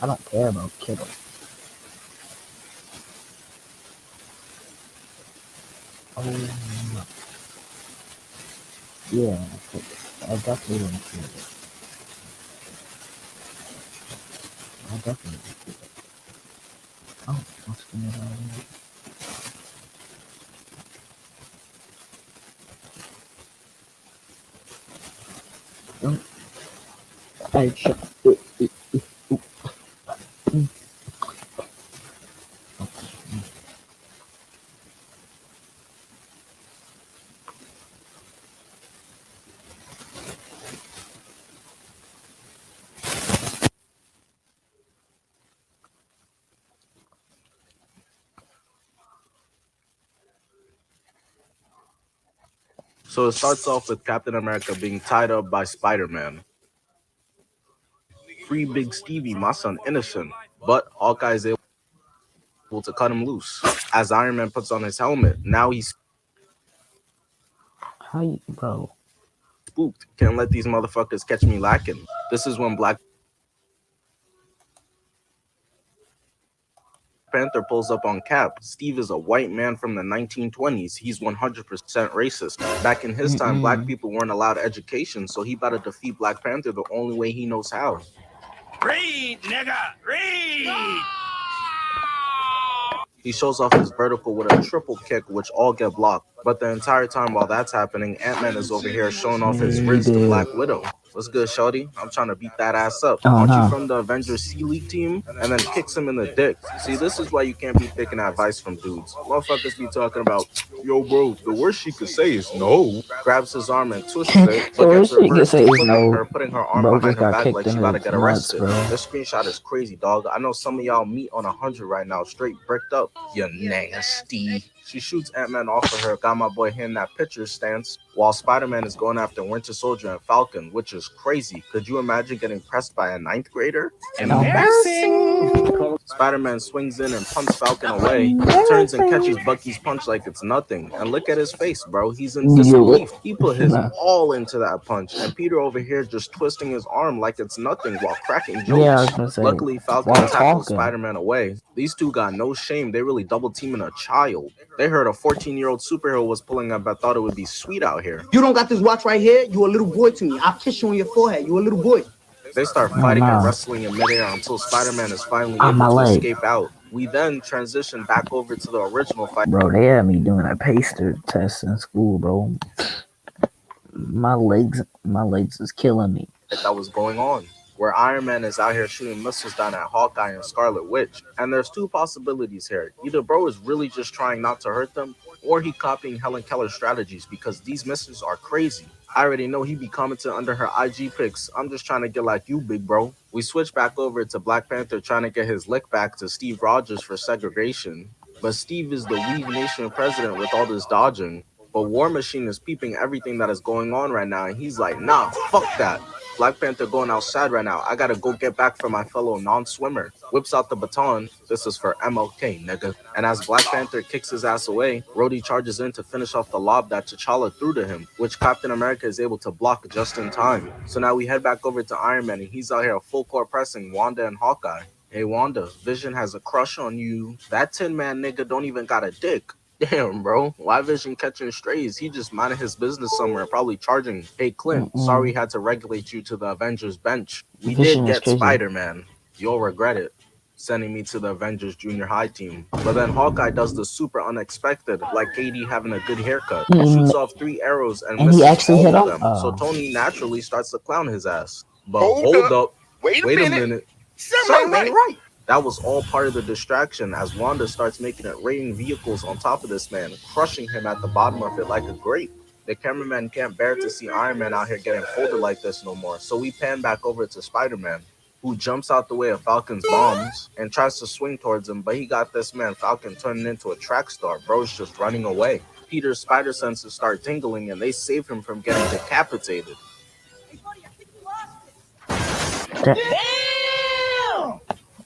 I don't care about Kittle. Oh, yeah. I definitely didn't see it. I definitely didn't see it. Oh, what's going on here? Oh, I shut. So it starts off with Captain America being tied up by Spider-Man. Free Big Stevie, my son innocent. But Hawkeye is able to cut him loose. As Iron Man puts on his helmet, now he's How you, bro? spooked. Can't let these motherfuckers catch me lacking. This is when Black Panther pulls up on Cap. Steve is a white man from the 1920s. He's 100% racist. Back in his time, black people weren't allowed education, so he about to defeat Black Panther the only way he knows how. Read, nigga, read! He shows off his vertical with a triple kick, which all get blocked. But the entire time while that's happening, Ant-Man is over here showing off his wrist to Black Widow. What's good, shorty? I'm trying to beat that ass up. Oh, Aren't you no. from the Avengers C-League team? And then kicks him in the dick. See, this is why you can't be picking advice from dudes. Motherfuckers be talking about, yo, bro, the worst she could say is no. Grabs his arm and twists it, The but gets worst she can reversed say to is no. putting her arm Bro behind just her got back like kicked she in about to his get nuts, arrested. bro. This screenshot is crazy, dog. I know some of y'all meet on 100 right now, straight bricked up. You nasty. She shoots Ant-Man off of her, got my boy hitting that pitcher stance, while Spider-Man is going after Winter Soldier and Falcon, which is crazy. Could you imagine getting pressed by a ninth grader? Embarrassing. Spider-Man swings in and punts Falcon away, turns and catches Bucky's punch like it's nothing. And look at his face, bro. He's in disbelief. He put his all into that punch, and Peter over here just twisting his arm like it's nothing while cracking Yeah, I jokes. was gonna say, Luckily, Falcon while tackles talking. Spider-Man away. These two got no shame. They really double teaming a child. They heard a 14-year-old superhero was pulling up. I thought it would be sweet out here. You don't got this watch right here, you a little boy to me. I'll kiss you on your forehead. You a little boy. They start Oh, fighting and no. wrestling in midair until Spider-Man is finally On able my to leg. escape out. We then transition back over to the original fight. Bro, they had me doing a pacer test in school, bro. My legs is killing me. That was going on, where Iron Man is out here shooting missiles down at Hawkeye and Scarlet Witch. And there's two possibilities here. Either bro is really just trying not to hurt them, or he copying Helen Keller's strategies because these missiles are crazy. I already know he be commenting under her IG pics. I'm just trying to get like you, big bro. We switch back over to Black Panther trying to get his lick back to Steve Rogers for segregation. But Steve is the Weave Nation president with all this dodging. But War Machine is peeping everything that is going on right now, and he's like, nah, fuck that. Black Panther going outside right now. I gotta go get back for my fellow non-swimmer. Whips out the baton. This is for MLK, nigga. And as Black Panther kicks his ass away, Rhodey charges in to finish off the lob that T'Challa threw to him, which Captain America is able to block just in time. So now we head back over to Iron Man, and he's out here full court pressing Wanda and Hawkeye. Hey Wanda, Vision has a crush on you. That Tin Man nigga don't even got a dick. Damn, bro. Why Vision catching strays? He just minding his business somewhere, probably charging. Hey, Clint, sorry we had to regulate you to the Avengers bench. We Vision did is get crazy. Spider-Man. You'll regret it. Sending me to the Avengers junior high team. But then Hawkeye does the super unexpected, like KD having a good haircut. Shoots off 3 arrows and misses he actually all hit of him? them. So Tony naturally starts to clown his ass. But hold up. Wait a minute. Something ain't right. That was all part of the distraction as Wanda starts making it raining vehicles on top of this man, crushing him at the bottom of it like a grape. The cameraman can't bear to see Iron Man out here getting folded like this no more, so we pan back over to Spider-Man, who jumps out the way of Falcon's bombs and tries to swing towards him, but he got this man Falcon turning into a track star. Bro's just running away. Peter's spider senses start tingling and they save him from getting decapitated.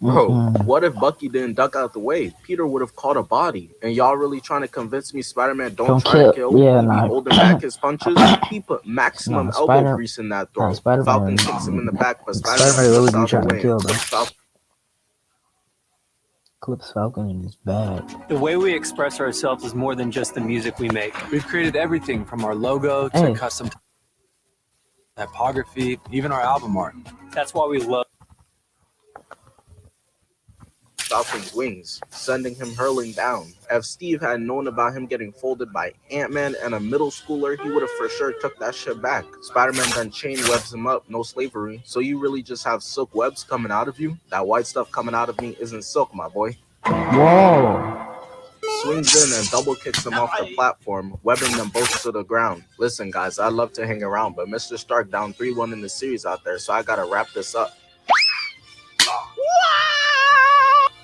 Bro, what if Bucky didn't duck out the way? Peter would have caught a body. And y'all really trying to convince me Spider-Man don't try to kill? Yeah, He be holding back his punches. He put maximum elbow grease in that throw. Falcon kicks him in the back, but Spider-Man really jumps be out the trying to way kill and them. puts Falcon Clips Falcon is bad. The way we express ourselves is more than just the music we make. We've created everything from our logo to custom typography, even our album art. That's why we love Falcon's wings, sending him hurling down. If Steve had known about him getting folded by Ant-Man and a middle schooler, he would have for sure took that shit back. Spider-Man then chain webs him up, no slavery. So you really just have silk webs coming out of you? That white stuff coming out of me isn't silk, my boy. Whoa. Swings in and double kicks them off the platform, webbing them both to the ground. Listen, guys, I love to hang around, but Mr. Stark down 3-1 in the series out there, so I gotta wrap this up.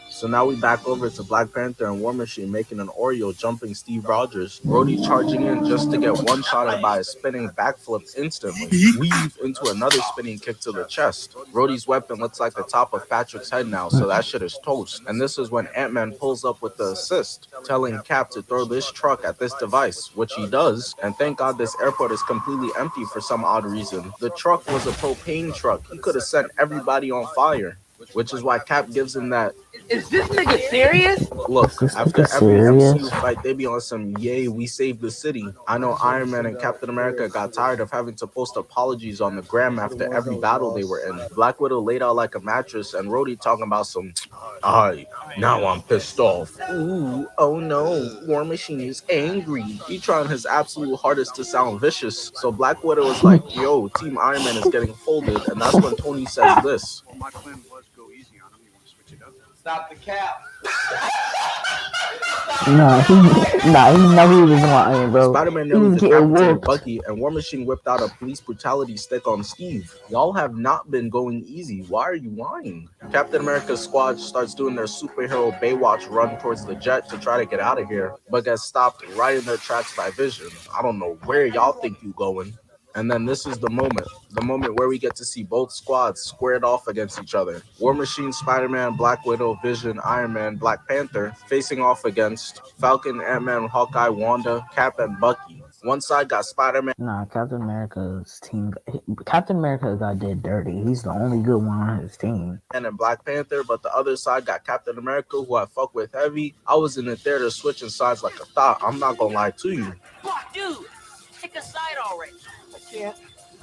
So now we back over to Black Panther and War Machine making an Oreo jumping Steve Rogers. Rhodey charging in just to get one-shotted by a spinning backflip instantly. Weave into another spinning kick to the chest. Rhodey's weapon looks like the top of Patrick's head now, so that shit is toast. And this is when Ant-Man pulls up with the assist, telling Cap to throw this truck at this device, which he does. And thank God this airport is completely empty for some odd reason. The truck was a propane truck. He could have set everybody on fire. Which is why Cap gives him that. Is this nigga serious? Look, after every MCU fight, they be on some, yay, we saved the city. I know Iron Man and Captain America got tired of having to post apologies on the gram after every battle they were in. Black Widow laid out like a mattress, and Rhodey talking about some, now I'm pissed off. Ooh, oh no, War Machine is angry. He trying his absolute hardest to sound vicious. So Black Widow is like, yo, Team Iron Man is getting folded, and that's when Tony says this. My plan was go easy on him. You want to switch it up? Stop the cap. He never was lying, bro. Spider-Man nearly decapitated Bucky, and War Machine whipped out a police brutality stick on Steve. Y'all have not been going easy. Why are you lying? Captain America's squad starts doing their superhero Baywatch run towards the jet to try to get out of here, but gets stopped right in their tracks by Vision. I don't know where y'all think you going. And then this is the moment where we get to see both squads squared off against each other. War Machine, Spider-Man, Black Widow, Vision, Iron Man, Black Panther facing off against Falcon, Ant-Man, Hawkeye, Wanda, Cap, and Bucky. One side got Spider-Man. Nah, Captain America's team. Captain America got dead dirty. He's the only good one on his team. And then Black Panther, but the other side got Captain America, who I fuck with heavy. I was in the theater switching sides like a thought. I'm not gonna lie to you. Fuck, dude. Pick a side already. Yeah,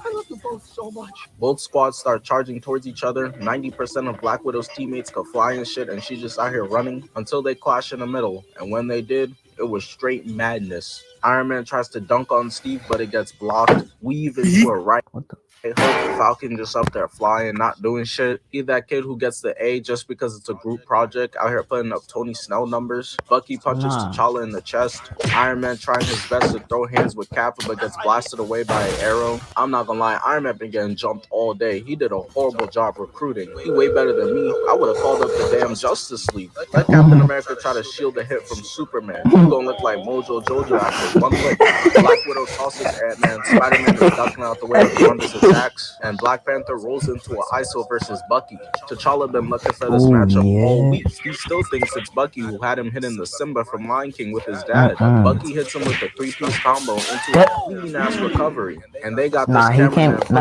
I love them both so much. Both squads start charging towards each other. 90% of Black Widow's teammates could fly and shit, and she's just out here running until they clash in the middle. And when they did, it was straight madness. Iron Man tries to dunk on Steve, but it gets blocked. Weave into a right hook. Falcon just up there flying, not doing shit. He's that kid who gets the A just because it's a group project, out here putting up Tony Snell numbers. Bucky punches T'Challa in the chest. Iron Man trying his best to throw hands with Cap, but gets blasted away by an arrow. I'm not gonna lie, Iron Man been getting jumped all day. He did a horrible job recruiting. He way better than me. I would have called up the damn Justice League. Let Captain America try to shield the hit from Superman. He's gonna look like Mojo Jojo after one lick. Black Widow tosses Ant-Man. Spider-Man is ducking out the way of Wanda's attacks, and Black Panther rolls into an ISO versus Bucky. T'Challa been looking for this matchup all week. He still thinks it's Bucky who had him hitting the Simba from Lion King with his dad. Bucky hits him with a 3-piece combo into a clean-ass recovery. And they got this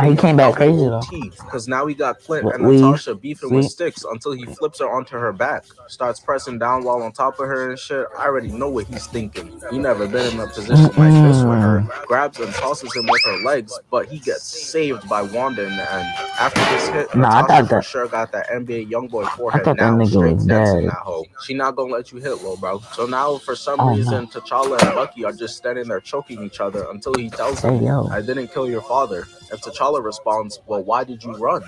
he came back crazy though. Because now we got Clint and Natasha beefing with sticks until he flips her onto her back. Starts pressing down while on top of her and shit. I already know what he's thinking. He never been in a position like this with her. Grabs and tosses him with her legs, but he gets saved by Wanda in the end. After this hit, Natasha for sure got that NBA Youngboy forehead now, straight dead in that hole. She not gonna let you hit, little bro. So now, for some reason, T'Challa and Bucky are just standing there choking each other until he tells them, I didn't kill your father. If T'Challa responds, well, why did you run?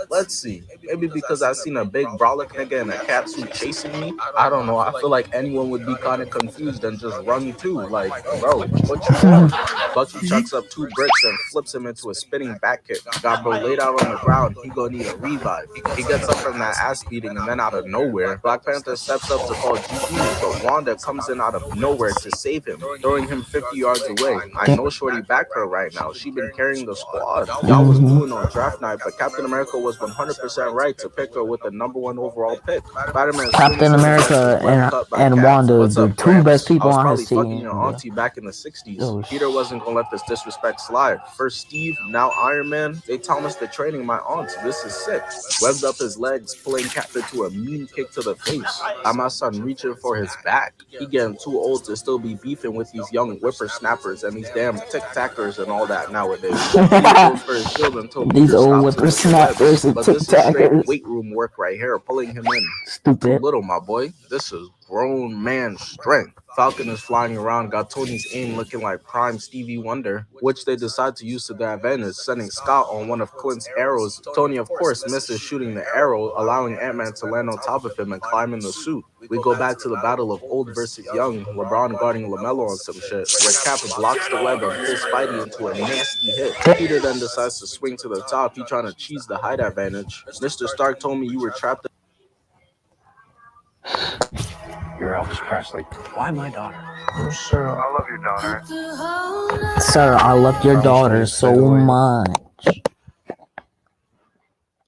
Let's see. Maybe because I seen a big brolic nigga in a cat suit chasing me? I don't know. I feel like anyone would be kind of confused and just run too. Like, bro, what you want? Bucky chucks up 2 bricks and flips him into a spinning back kick. Got bro laid out on the ground. He gonna need a revive. He gets up from that ass beating, and then out of nowhere, Black Panther steps up to call GG, but Wanda comes in out of nowhere to save him, throwing him 50 yards away. I know Shorty backed her right now. She been carrying the squad. Y'all was doing on draft night, but Captain America was 100% right to pick her with the #1 overall pick. Spider-Man Captain America and Wanda, What's the up, two Gramps? best I people was on probably his fucking team. your auntie back in the 60s. Oh, Peter wasn't gonna let this disrespect slide. First Steve, now Iron Man. They Thomas the training my aunt. This is sick. Webs up his legs, pulling Cap into a mean kick to the face. Got my son reaching for his back. He getting too old to still be beefing with these young whippersnappers and these damn tic-tackers and all that nowadays. He goes for his shield until These Peter old stops him with the whippersnappers webs. and But this is straight tic-tackers. weight room work right here, pulling him in. Too Stupid. little, my boy. This is grown man strength. Falcon is flying around, got Tony's aim looking like prime Stevie Wonder, which they decide to use to their advantage, sending Scott on one of Clint's arrows. Tony, of course, misses shooting the arrow, allowing Ant-Man to land on top of him and climb in the suit. We go back to the battle of old versus young, LeBron guarding LaMelo on some shit, where Cap blocks the web and pulls Spidey into a nasty hit. Peter then decides to swing to the top, he trying to cheese the height advantage. Mr. Stark told me you were trapped. You're Elvis Presley. Why my daughter? Sir, I love your daughter. Sir, I love your daughter so much.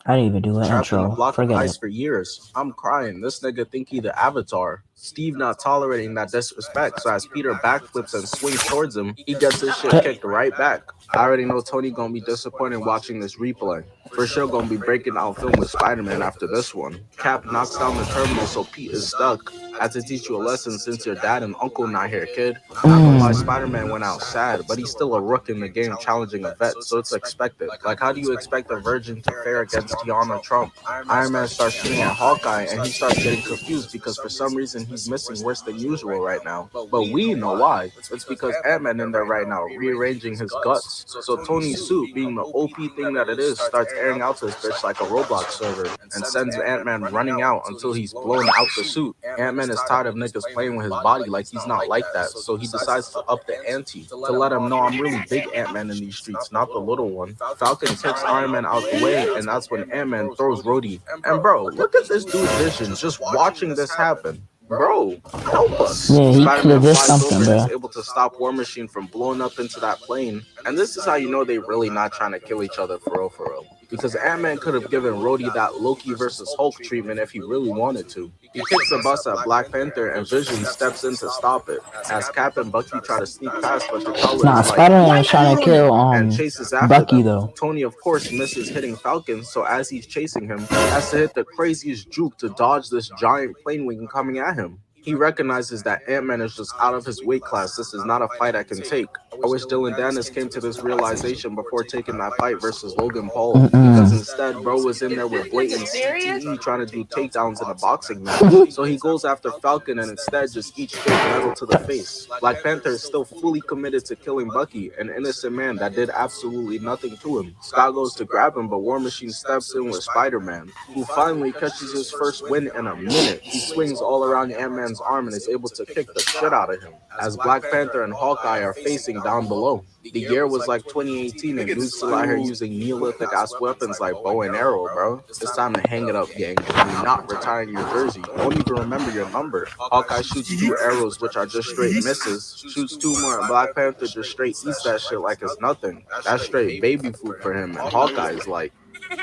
I didn't even do an Trapped in a intro. block of Forget ice it. for years. I'm crying. This nigga think he the Avatar. Steve not tolerating that disrespect, so as Peter backflips and swings towards him, he gets his shit kicked right back. I already know Tony gonna be disappointed watching this replay. For sure gonna be breaking out film with Spider-Man after this one. Cap knocks down the terminal, so Pete is stuck. I had to teach you a lesson since your dad and uncle not here, kid. Not gonna lie, Spider-Man went out sad, but he's still a rook in the game challenging a vet, so it's expected. Like, how do you expect a virgin to fare against Tiana Trump? Iron Man starts shooting at Hawkeye, and he starts getting confused because for some reason he's missing worse than usual right now. But we know why. It's because Ant-Man in there right now, rearranging his guts. So Tony's suit, being the OP thing that it is, starts airing out to his bitch like a Roblox server, and sends Ant-Man running out until he's blown out the suit. Ant-Man is tired of niggas playing with his body like he's not like that, so he decides to up the ante, to let him know I'm really big Ant-Man in these streets, not the little one. Falcon takes Iron Man out the way, and that's when Ant-Man throws Rhodey. And bro, look at this dude's vision just watching this happen. Bro, help us. Yeah, he Spider-Man could've did flies something, over and is bro. able to stop War Machine from blowing up into that plane. And this is how you know they really not trying to kill each other for real. Because Ant-Man could have given Rhodey that Loki versus Hulk treatment if he really wanted to. He kicks the bus at Black Panther and Vision steps in to stop it. As Cap and Bucky try to sneak past, but T'Challa Nah, is like, Spider-Man was trying to kill and chases after Bucky them. though. Tony, of course, misses hitting Falcon, so as he's chasing him, he has to hit the craziest juke to dodge this giant plane wing coming at him. He recognizes that Ant-Man is just out of his weight class. This is not a fight I can take. I wish Dylan Dennis came to this realization before taking that fight versus Logan Paul, because instead, bro was in there with blatant CTE trying to do takedowns in a boxing match. So he goes after Falcon and instead just eats straight metal to the face. Black Panther is still fully committed to killing Bucky, an innocent man that did absolutely nothing to him. Scott goes to grab him, but War Machine steps in with Spider-Man, who finally catches his first win in a minute. He swings all around Ant-Man's arm and is able to kick the shit out of him, as Black Panther and Hawkeye are facing down below. The year was like 2018 and dudes still out here using Neolithic ass weapons like bow and arrow, bro. It's time to hang it up, gang. You're not retiring your jersey. Don't even remember your number. Hawkeye shoots 2 arrows, which are just straight misses. Shoots 2 more, and Black Panther just straight eats that shit like it's nothing. That's straight baby food for him, and Hawkeye's like, I'm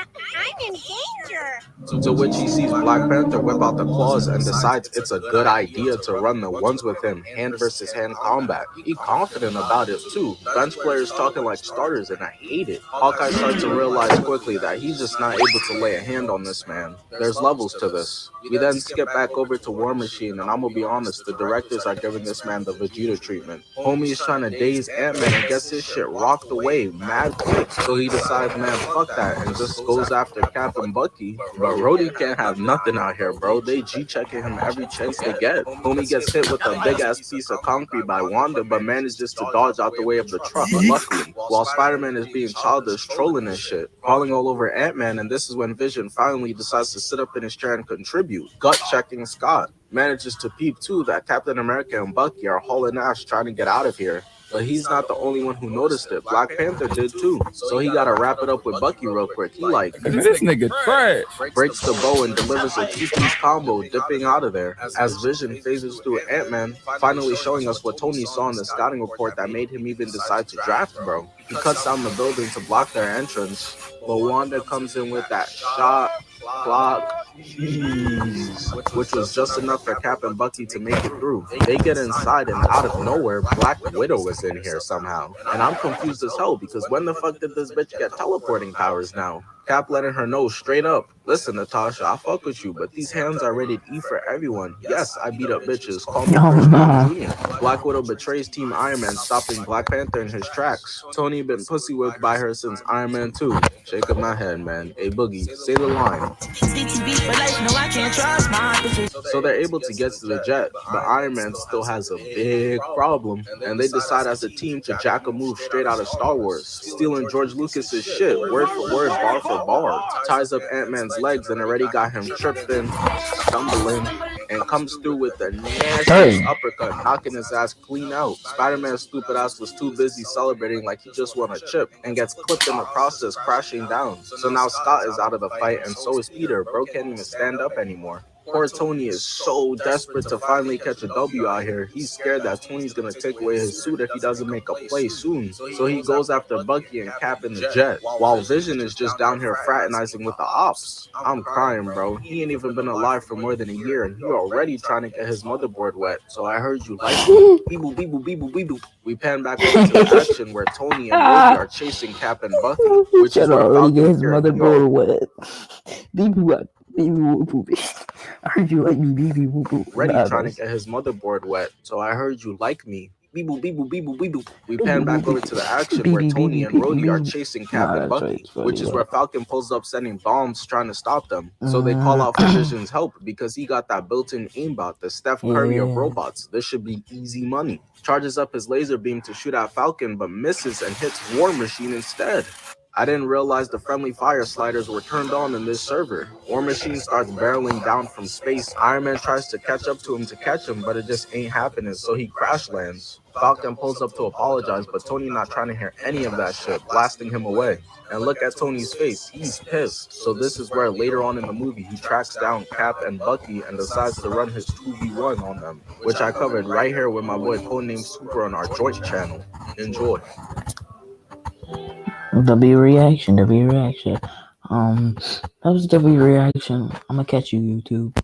in danger. to which he sees Black Panther whip out the claws and decides it's a good idea to run the ones with him, hand versus hand combat. He confident about it too. Bench players talking like starters, and I hate it. Hawkeye starts to realize quickly that he's just not able to lay a hand on this man. There's levels to this. We then skip back over to War Machine, and I'm gonna be honest, the directors are giving this man the Vegeta treatment. Homie is trying to daze Ant-Man and gets his shit rocked away mad quick, so he decides, man, fuck that, and just goes after Cap and Bucky. But Rhodey can't have nothing out here, bro. They G-checking him every chance they get. Homie gets hit with a big-ass piece of concrete by Wanda, but manages to dodge out the way of the truck, luckily. While Spider-Man is being childish, trolling and shit, crawling all over Ant-Man, and this is when Vision finally decides to sit up in his chair and contribute. Gut-checking Scott. Manages to peep, too, that Captain America and Bucky are hauling ass trying to get out of here. But he's not the only one who noticed it. Black Panther did too. So he gotta wrap it up with Bucky real quick. He like, this nigga trash. Breaks the bow and delivers a 2-piece combo, dipping out of there. As Vision phases through Ant-Man, finally showing us what Tony saw in the scouting report that made him even decide to draft bro. He cuts down the building to block their entrance, but Wanda comes in with that shot clock, which was just enough for Cap and Bucky to make it through. They get inside, and out of nowhere, Black Widow is in here somehow. And I'm confused as hell because when the fuck did this bitch get teleporting powers now? Cap letting her know straight up, listen, Natasha, I fuck with you, but these hands are rated E for everyone. Yes, I beat up bitches. Call me Oh Chris Brown no. Jr. Black Widow betrays Team Iron Man, stopping Black Panther in his tracks. Tony been pussy whipped by her since Iron Man 2. Shaking my head, man. Hey, Boogie, say the line. So they're able to get to the jet, but Iron Man still has a big problem, and they decide as a team to jack a move straight out of Star Wars, stealing George Lucas's shit, word for word, bar for bar. Ties up Ant-Man's legs and already got him tripping, stumbling, and comes through with the nastiest uppercut, knocking his ass clean out. Spider-Man's stupid ass was too busy celebrating like he just won a chip, and gets clipped in the process, crashing down. So now Scott is out of the fight, and so is Peter. Bro can't even stand up anymore. Poor Tony is so desperate to finally catch a W out here. He's scared that Tony's gonna take away his suit if he doesn't make a play soon. So he goes after Bucky and Cap in the jet, while Vision is just down here fraternizing with the ops. I'm crying, bro. He ain't even been alive for more than a year, and he already trying to get his motherboard wet. So I heard you like me. Beep-boop, beep-boop, beep-boop, beep-boop. We pan back over to the action where Tony and Rhodey are chasing Cap and Bucky, which is where already get Falcon his appeared. motherboard wet. Baby what? Baby whoop whoop. I heard you like me, baby whoop whoop. Ready trying to get his motherboard wet, so I heard you like me. Beep boop, beep boop, beep boop, beep boop. We pan back over to the action where Tony and Rhodey are chasing Cap and Bucky, which is where Falcon pulls up sending bombs trying to stop them. So they call out for Vision's help because he got that built-in aimbot, the Steph Curry of robots. This should be easy money. Charges up his laser beam to shoot at Falcon, but misses and hits War Machine instead. I didn't realize the friendly fire sliders were turned on in this server. War Machine starts barreling down from space. Iron Man tries to catch up to him to catch him, but it just ain't happening, so he crash lands. Falcon pulls up to apologize, but Tony not trying to hear any of that shit, blasting him away. And look at Tony's face, he's pissed. So this is where later on in the movie he tracks down Cap and Bucky and decides to run his 2v1 on them, which I covered right here with my boy Codename Super on our joint channel. Enjoy. W reaction. That was W reaction. I'm gonna catch you, YouTube.